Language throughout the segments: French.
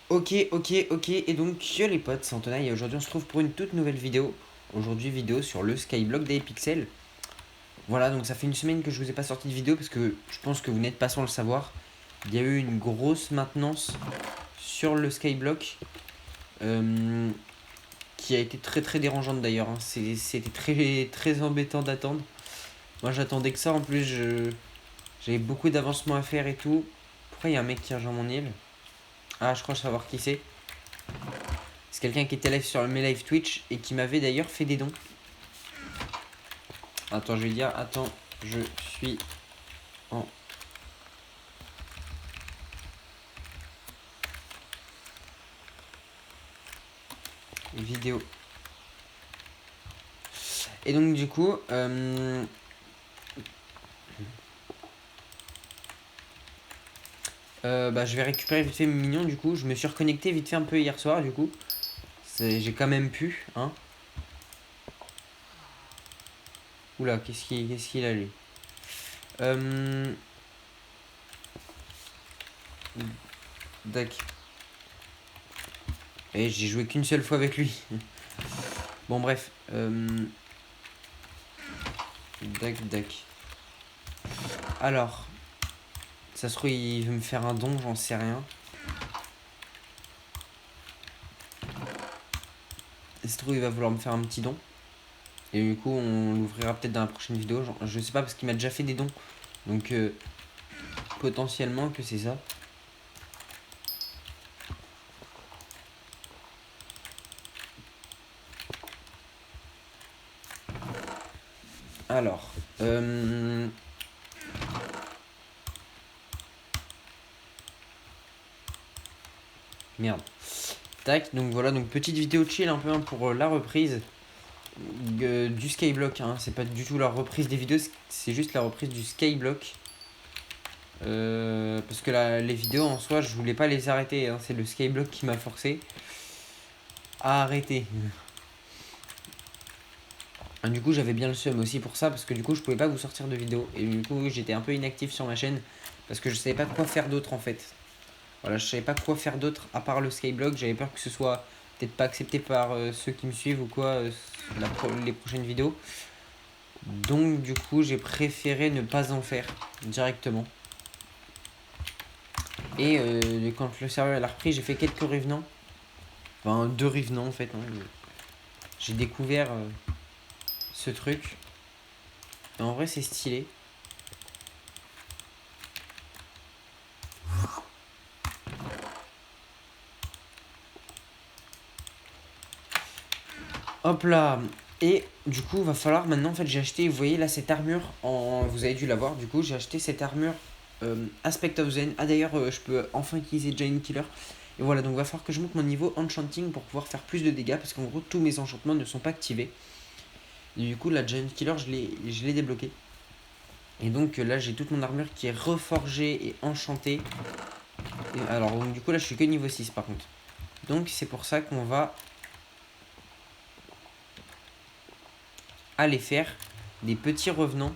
Ok, et donc yo les potes, c'est Antonin et aujourd'hui on se retrouve pour une toute nouvelle vidéo. Aujourd'hui vidéo sur le Skyblock d'Hypixel. Voilà, donc ça fait une semaine que je vous ai pas sorti de vidéo parce que je pense que vous n'êtes pas sans le savoir. Il y a eu une grosse maintenance sur le Skyblock euh, qui a été très dérangeante d'ailleurs. Hein. C'était très embêtant d'attendre. Moi j'attendais que ça, en plus j'avais beaucoup d'avancement à faire et tout. Pourquoi il y a un mec qui rejoint mon île? Ah, je crois savoir qui c'est. C'est quelqu'un qui était live sur mes live Twitch et qui m'avait d'ailleurs fait des dons. Attends, je vais dire, attends, je suis en vidéo. Et donc du coup, je vais récupérer vite fait mes mignons du coup. Je me suis reconnecté vite fait un peu hier soir du coup. J'ai quand même pu, hein. Oula, qu'est-ce qu'il a lui? Dac. Et j'ai joué qu'une seule fois avec lui. Bon bref. Dac. Alors, ça se trouve il veut me faire un don, j'en sais rien. Ça se trouve il va vouloir me faire un petit don. Et du coup on l'ouvrira peut-être dans la prochaine vidéo. Genre, je sais pas parce qu'il m'a déjà fait des dons. Donc potentiellement que c'est ça. Alors, merde. Tac, donc voilà, donc petite vidéo chill un peu hein, pour la reprise du Skyblock. Hein. C'est pas du tout la reprise des vidéos, c'est juste la reprise du Skyblock. Parce que les vidéos en soi, je voulais pas les arrêter. Hein. C'est le Skyblock qui m'a forcé à arrêter. Du coup, j'avais bien le seum aussi pour ça, parce que du coup, je pouvais pas vous sortir de vidéo. Et du coup, j'étais un peu inactif sur ma chaîne, parce que je savais pas quoi faire d'autre en fait. Voilà, je savais pas quoi faire d'autre à part le Skyblock. J'avais peur que ce soit peut-être pas accepté par ceux qui me suivent ou quoi, les prochaines vidéos. Donc du coup, j'ai préféré ne pas en faire directement. Et quand le serveur a repris, j'ai fait quelques revenants. Enfin, 2 revenants en fait. Hein. J'ai découvert ce truc. Et en vrai, c'est stylé. Hop là. Et du coup, va falloir maintenant, en fait, j'ai acheté, vous voyez là, cette armure, vous avez dû la voir, du coup, j'ai acheté cette armure Aspect of Zen. Ah d'ailleurs, je peux enfin utiliser Giant Killer. Et voilà, donc il va falloir que je monte mon niveau Enchanting pour pouvoir faire plus de dégâts, parce qu'en gros, tous mes enchantements ne sont pas activés. Et du coup, la Giant Killer, je l'ai débloqué. Et donc là, j'ai toute mon armure qui est reforgée et enchantée. Et alors, donc, du coup, là, je suis que niveau 6 par contre. Donc, c'est pour ça qu'on va aller faire des petits revenants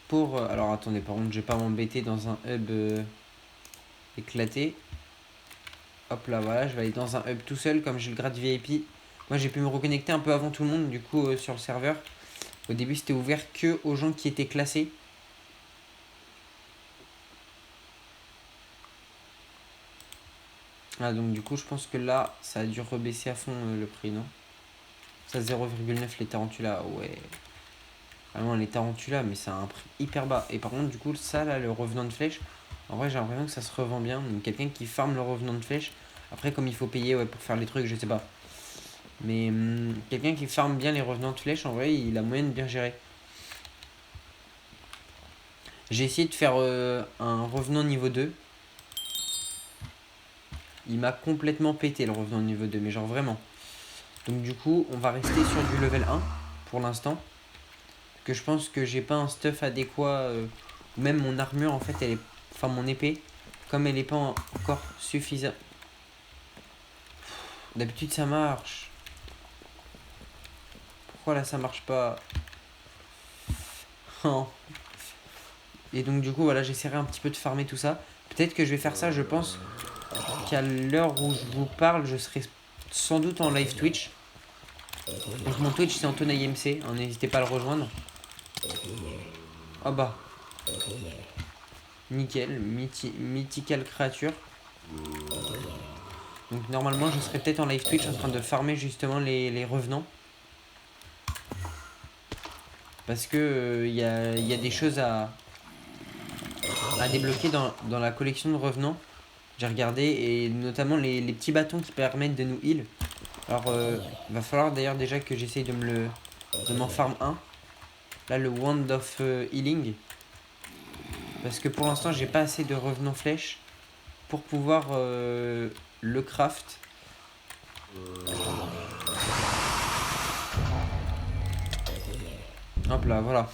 pour... alors attendez, par contre, je vais pas m'embêter dans un hub éclaté. Hop là, voilà, je vais aller dans un hub tout seul, comme j'ai le grade VIP. Moi, j'ai pu me reconnecter un peu avant tout le monde, du coup, sur le serveur. Au début, c'était ouvert que aux gens qui étaient classés. Ah, donc du coup, je pense que là, ça a dû rebaisser à fond le prix, non? Ça, 0,9 les tarentulas, ouais. Vraiment, les tarentulas, mais c'est un prix hyper bas. Et par contre, du coup, ça, là, le revenant de flèche, en vrai, j'ai l'impression que ça se revend bien. Donc, quelqu'un qui farme le revenant de flèche. Après, comme il faut payer ouais, pour faire les trucs, je sais pas. Mais quelqu'un qui farme bien les revenants de flèche, en vrai, il a moyen de bien gérer. J'ai essayé de faire un revenant niveau 2. Il m'a complètement pété le revenant niveau 2, mais genre vraiment. Donc du coup, on va rester sur du level 1 pour l'instant. Que je pense que j'ai pas un stuff adéquat. Même mon armure, en fait, elle est... Enfin, mon épée, comme elle est pas encore suffisante. D'habitude, ça marche. Pourquoi là, ça marche pas? Et donc du coup, voilà, j'essaierai un petit peu de farmer tout ça. Peut-être que je vais faire ça, je pense, qu'à l'heure où je vous parle, je serai sans doute en live Twitch. Donc mon Twitch c'est AntonIMC, hein, n'hésitez pas à le rejoindre. Oh bah. Nickel, mythical créature. Donc normalement je serai peut-être en live Twitch en train de farmer justement les revenants. Parce que y a des choses à débloquer dans la collection de revenants. J'ai regardé, et notamment les petits bâtons qui permettent de nous heal. Alors va falloir d'ailleurs déjà que j'essaye de m'en farm un. Là le Wand of Healing. Parce que pour l'instant j'ai pas assez de revenants flèches pour pouvoir le craft. Hop là, voilà.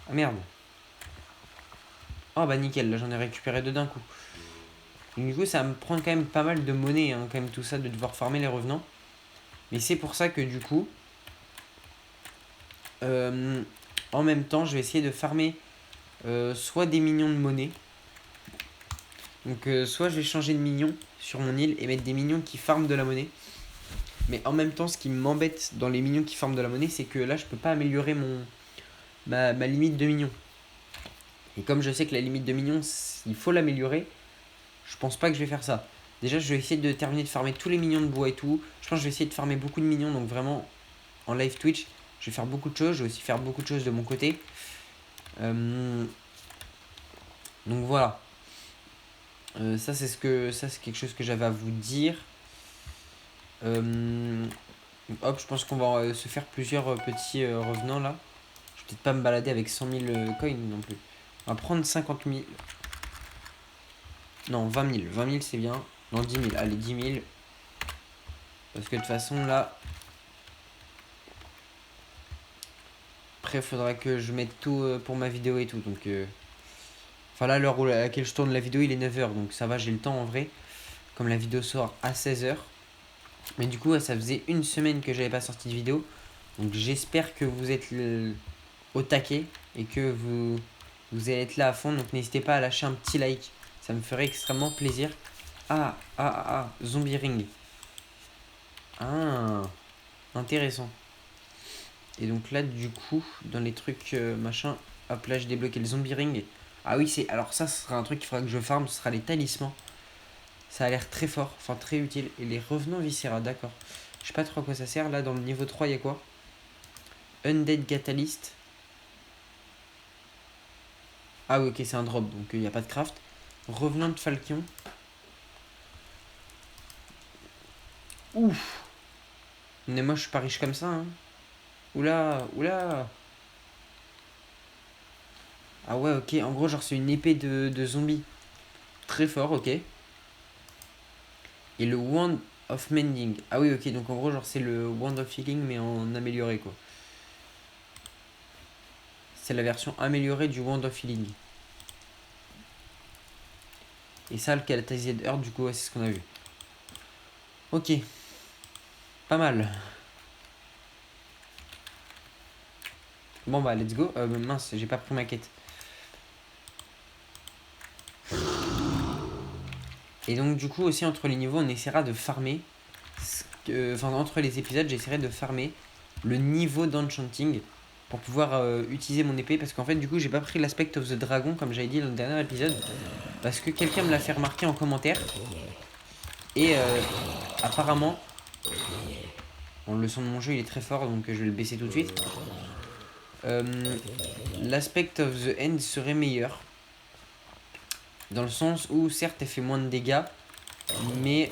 Ah merde. Oh bah nickel, là j'en ai récupéré deux d'un coup. Donc, du coup ça me prend quand même pas mal de monnaie, hein, quand même tout ça, de devoir farmer les revenants. Mais c'est pour ça que du coup, en même temps je vais essayer de farmer soit des minions de monnaie. Donc soit je vais changer de minion sur mon île et mettre des minions qui farment de la monnaie. Mais en même temps ce qui m'embête dans les minions qui farment de la monnaie, c'est que là je peux pas améliorer ma limite de minions. Et comme je sais que la limite de minions, il faut l'améliorer, je pense pas que je vais faire ça. Déjà, je vais essayer de terminer de farmer tous les minions de bois et tout. Je pense que je vais essayer de farmer beaucoup de minions, donc vraiment, en live Twitch, je vais faire beaucoup de choses. Je vais aussi faire beaucoup de choses de mon côté. Donc voilà. Ça, c'est quelque chose que j'avais à vous dire. Hop, je pense qu'on va se faire plusieurs petits revenants là. Je vais peut-être pas me balader avec 100 000 coins non plus. On va prendre 50 000. Non, 20 000. 20 000 c'est bien. Non, 10 000. Allez, 10 000. Parce que de toute façon là. Après, il faudra que je mette tout pour ma vidéo et tout. Donc, enfin là, l'heure à laquelle je tourne la vidéo, il est 9h. Donc ça va, j'ai le temps en vrai. Comme la vidéo sort à 16h. Mais du coup, ça faisait une semaine que j'avais pas sorti de vidéo. Donc j'espère que vous êtes au taquet. Et que vous allez être là à fond. Donc n'hésitez pas à lâcher un petit like. Ça me ferait extrêmement plaisir. Zombie ring. Ah, intéressant. Et donc là, du coup, dans les trucs machin, hop là, j'ai débloqué le zombie ring. Ah oui, alors ça, ce sera un truc qu'il faudra que je farm, ce sera les talismans. Ça a l'air très fort, enfin très utile. Et les revenants viscéra, d'accord. Je sais pas trop à quoi ça sert. Là, dans le niveau 3, il y a quoi? Undead Catalyst. Ah oui, ok, c'est un drop, donc il n'y a pas de craft. Revenant de Falchion. Ouf. Mais moi, je suis pas riche comme ça, hein. Oula, oula. Ah ouais, ok, en gros, genre, c'est une épée de zombie. Très fort, ok. Et le Wand of Mending. Ah oui, ok, donc en gros, genre, c'est le Wand of Healing, mais en amélioré, quoi. C'est la version améliorée du Wand of Healing. Et ça, le Catalyzed Earth, du coup, ouais, c'est ce qu'on a vu. Ok. Pas mal. Bon, bah, let's go. Mince, j'ai pas pris ma quête. Et donc, du coup, aussi, entre les niveaux, on essaiera de farmer. Enfin, entre les épisodes, j'essaierai de farmer le niveau d'enchanting pour pouvoir utiliser mon épée. Parce qu'en fait, du coup, j'ai pas pris l'aspect of the dragon, comme j'avais dit dans le dernier épisode. Parce que quelqu'un me l'a fait remarquer en commentaire. Et apparemment, bon, le son de mon jeu, il est très fort, donc je vais le baisser tout de suite. L'aspect of the end serait meilleur. Dans le sens où, certes, elle fait moins de dégâts. Mais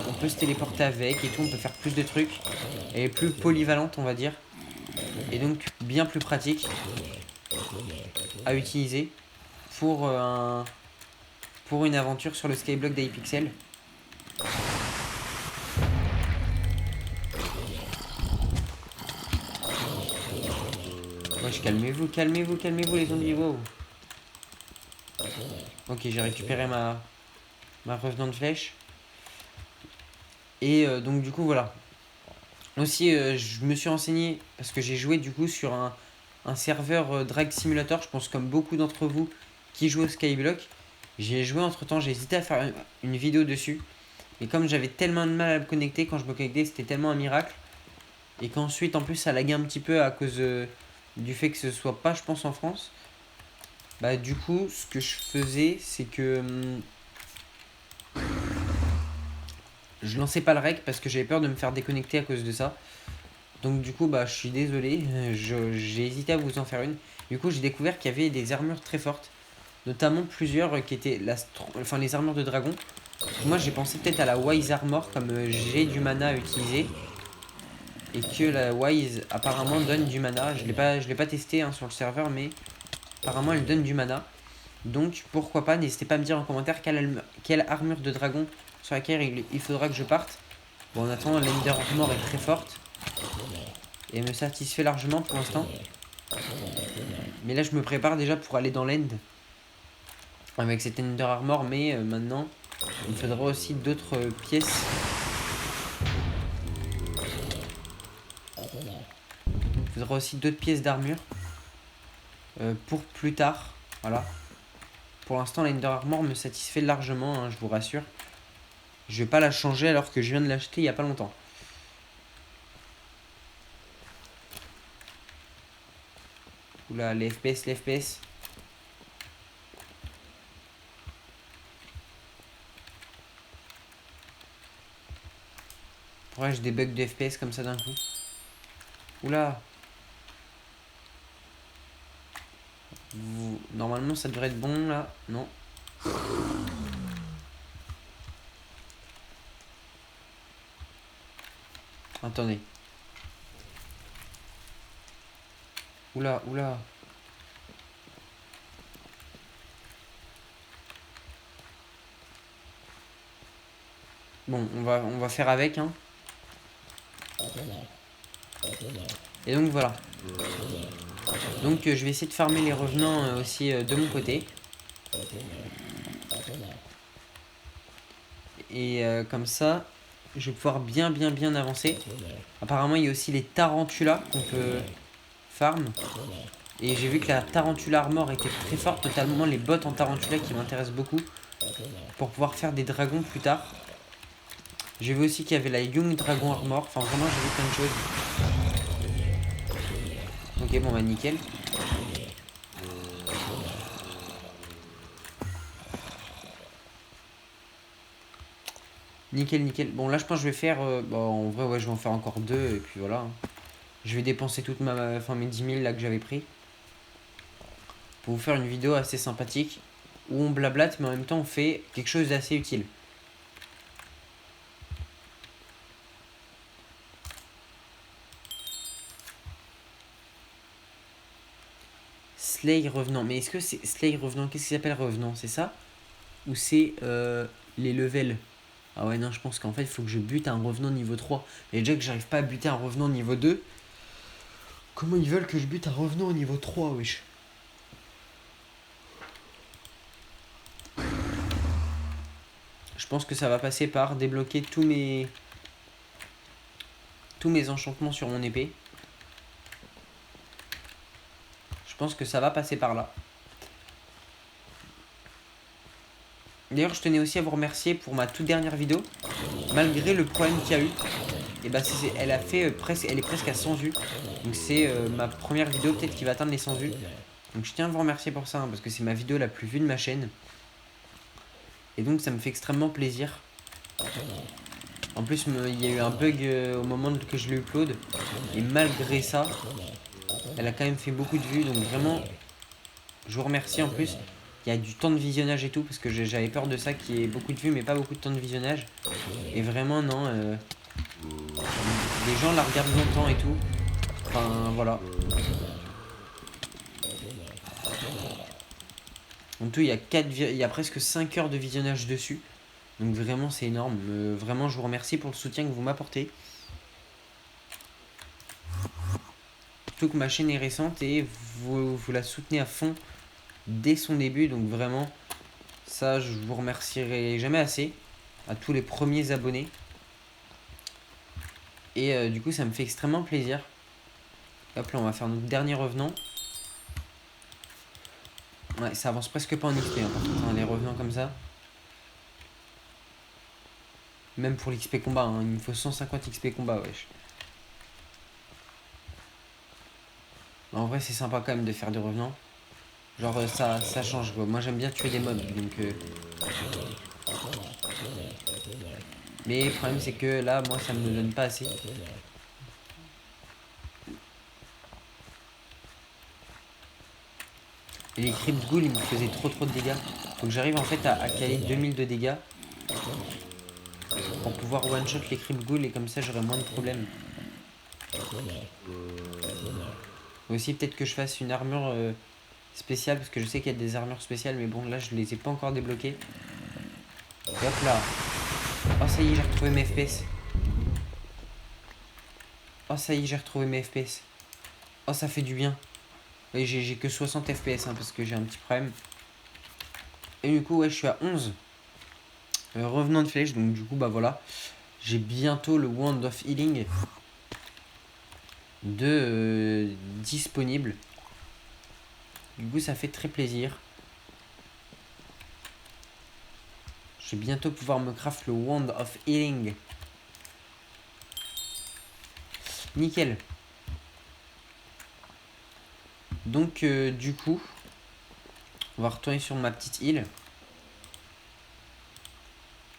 on peut se téléporter avec et tout, on peut faire plus de trucs. Elle est plus polyvalente, on va dire. Et donc bien plus pratique à utiliser pour, pour une aventure sur le Skyblock d'Hypixel. Wesh, calmez-vous, calmez-vous, calmez-vous les zombies, wow. Ok, j'ai récupéré ma revenante flèche. Et donc du coup voilà. Aussi je me suis renseigné parce que j'ai joué du coup sur un serveur Drag Simulator, je pense comme beaucoup d'entre vous qui jouent au Skyblock. J'y ai joué entre temps, j'ai hésité à faire une vidéo dessus. Mais comme j'avais tellement de mal à me connecter, quand je me connectais, c'était tellement un miracle. Et qu'ensuite, en plus, ça laguait un petit peu à cause du fait que ce soit pas, je pense, en France. Bah, du coup, ce que je faisais, c'est que je lançais pas le rec parce que j'avais peur de me faire déconnecter à cause de ça. Donc, du coup, bah, je suis désolé. J'ai hésité à vous en faire une. Du coup, j'ai découvert qu'il y avait des armures très fortes. Notamment plusieurs qui étaient enfin, les armures de dragon. Moi, j'ai pensé peut-être à la Wise Armor comme j'ai du mana à utiliser. Et que la Wise apparemment donne du mana. Je l'ai pas testé hein, sur le serveur, mais apparemment elle donne du mana. Donc pourquoi pas, n'hésitez pas à me dire en commentaire quelle armure de dragon sur laquelle il faudra que je parte. Bon, en attendant, l'Ender Armor est très forte. Et me satisfait largement pour l'instant. Mais là, je me prépare déjà pour aller dans l'End. Avec cette Ender Armor, mais maintenant, il me faudra aussi d'autres pièces. Il faudra aussi d'autres pièces d'armure. Pour plus tard. Voilà. Pour l'instant, l'Ender Armor me satisfait largement, hein, je vous rassure. Je vais pas la changer alors que je viens de l'acheter il y a pas longtemps. Oula, les FPS, les FPS. Pourquoi j'ai des bugs de FPS comme ça d'un coup? Oula. Normalement, ça devrait être bon là. Non. Attendez. Oula, oula. Bon, on va faire avec, hein. Et donc voilà. Donc je vais essayer de farmer les revenants aussi de mon côté. Et comme ça, je vais pouvoir bien avancer. Apparemment, il y a aussi les tarentulas qu'on peut farm. Et j'ai vu que la tarantula armor était très forte, notamment les bottes en tarantula qui m'intéressent beaucoup. Pour pouvoir faire des dragons plus tard. J'ai vu aussi qu'il y avait la Young Dragon Armor. Enfin, vraiment, j'ai vu plein de choses. Ok, bon, bah nickel. Nickel, nickel. Bon, là, je pense que je vais faire... bon, en vrai, ouais, je vais en faire encore deux. Et puis voilà. Je vais dépenser toute enfin, mes 10 000 là que j'avais pris. Pour vous faire une vidéo assez sympathique. Où on blablate, mais en même temps, on fait quelque chose d'assez utile. Slay revenant. Mais est-ce que c'est Slay revenant? Qu'est-ce qui s'appelle revenant? C'est ça? Ou c'est les levels? Ah ouais, non, je pense qu'en fait, il faut que je bute un revenant niveau 3. Et déjà que j'arrive pas à buter un revenant niveau 2. Comment ils veulent que je bute un revenant au niveau 3, wesh? Je pense que ça va passer par débloquer tous mes enchantements sur mon épée. Je pense que ça va passer par là. D'ailleurs, je tenais aussi à vous remercier pour ma toute dernière vidéo. Malgré le problème qu'il y a eu, et bah elle a fait elle est presque à 100 vues. Donc c'est ma première vidéo peut-être qui va atteindre les 100 vues. Donc je tiens à vous remercier pour ça, hein, parce que c'est ma vidéo la plus vue de ma chaîne. Et donc ça me fait extrêmement plaisir. En plus, il y a eu un bug au moment que je l'ai upload. Et malgré ça, elle a quand même fait beaucoup de vues. Donc vraiment, je vous remercie en plus. Il y a du temps de visionnage et tout, parce que j'avais peur de ça, qu'il y ait beaucoup de vues, mais pas beaucoup de temps de visionnage. Et vraiment, non. Les gens la regardent longtemps et tout. Enfin, voilà. En tout, il y a presque 5 heures de visionnage dessus. Donc vraiment, c'est énorme. Vraiment, je vous remercie pour le soutien que vous m'apportez. Surtout que ma chaîne est récente et vous la soutenez à fond dès son début. Donc vraiment, ça, je vous remercierai jamais assez. À tous les premiers abonnés. Et du coup, ça me fait extrêmement plaisir. Hop là, on va faire notre dernier revenant. Ouais, ça avance presque pas en XP, hein, par contre, hein, les revenants comme ça. Même pour l'XP combat, hein, il me faut 150 XP combat, wesh. En vrai, c'est sympa quand même de faire des revenants. Genre, ça change, quoi. Moi, j'aime bien tuer des mobs, donc... Mais le problème, c'est que là, moi, ça me donne pas assez. Et les Crypt Ghouls, ils me faisaient trop de dégâts. Faut que j'arrive en fait à caler 2000 de dégâts pour pouvoir one-shot les Crypt Ghouls et comme ça j'aurai moins de problèmes. Faut aussi peut-être que je fasse une armure spéciale parce que je sais qu'il y a des armures spéciales mais bon là je les ai pas encore débloquées. Et hop là. Oh ça y est, j'ai retrouvé mes FPS. Oh ça y est, j'ai retrouvé mes FPS. Oh ça fait du bien. Et j'ai que 60 FPS hein, parce que j'ai un petit problème. Et du coup ouais je suis à 11. Revenant de flèche, donc du coup bah voilà. J'ai bientôt le Wand of Healing de disponible. Du coup ça fait très plaisir. Je vais bientôt pouvoir me craft le Wand of Healing. Nickel. Donc du coup, on va retourner sur ma petite île.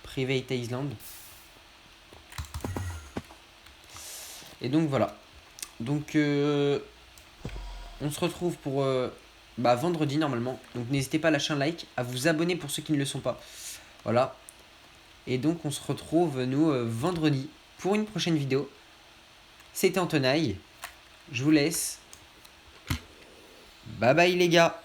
Private Island. Et donc voilà. Donc on se retrouve pour vendredi normalement. Donc n'hésitez pas à lâcher un like, à vous abonner pour ceux qui ne le sont pas. Voilà. Et donc on se retrouve nous vendredi pour une prochaine vidéo. C'était Antonaille. Je vous laisse. Bye bye les gars.